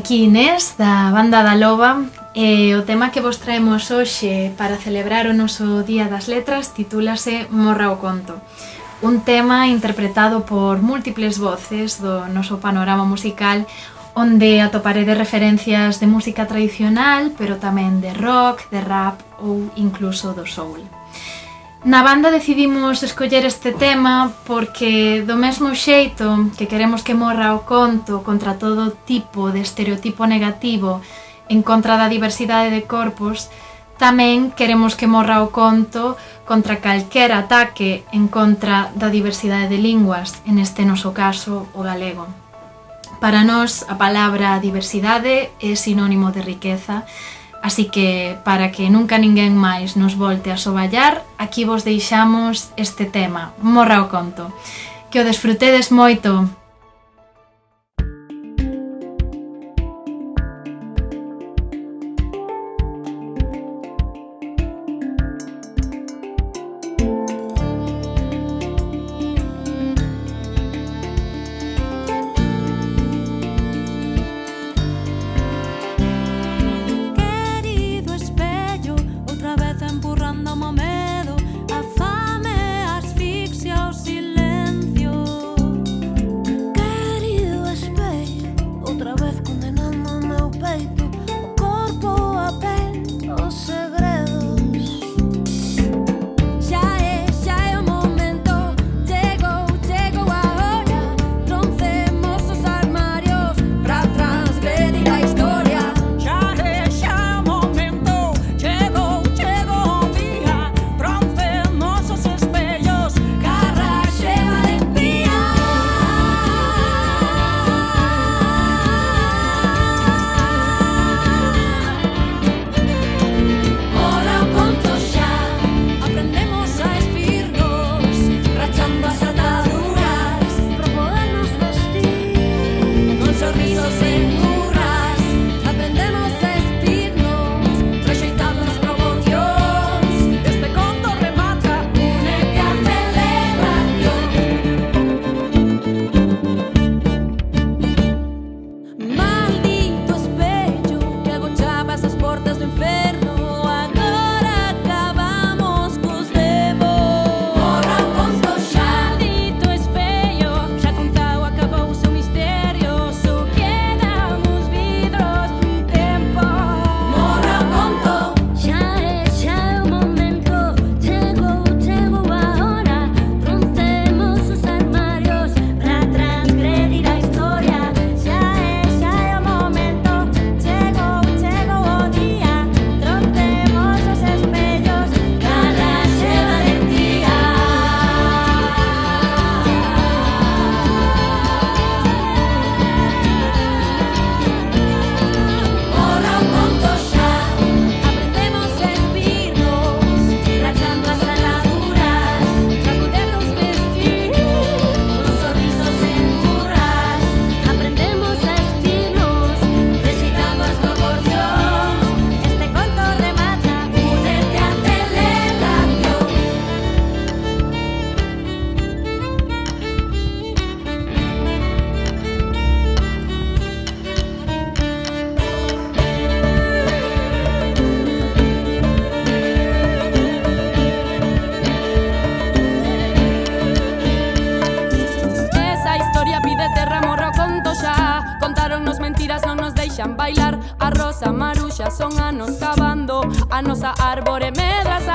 Aquí Inés, da banda da Loba, e o tema que vos traemos hoxe para celebrar o noso Día das Letras titúlase Morra o conto. Un tema interpretado por múltiples voces do noso panorama musical, onde atoparedes referencias de música tradicional, pero tamén de rock, de rap ou incluso do soul. Na banda decidimos escoller este tema porque do mesmo xeito que queremos que morra o conto contra todo tipo de estereotipo negativo en contra da diversidade de corpos, tamén queremos que morra o conto contra calquera ataque en contra da diversidade de linguas, en este noso caso o galego. Para nós a palabra diversidade é sinónimo de riqueza, así que, para que nunca ninguén máis nos volte a soballar, aquí vos deixamos este tema, Morra o conto. Que o desfrutedes moito! Bailar a Rosa Maruxa, son anos cavando a nosa árbore medrasa.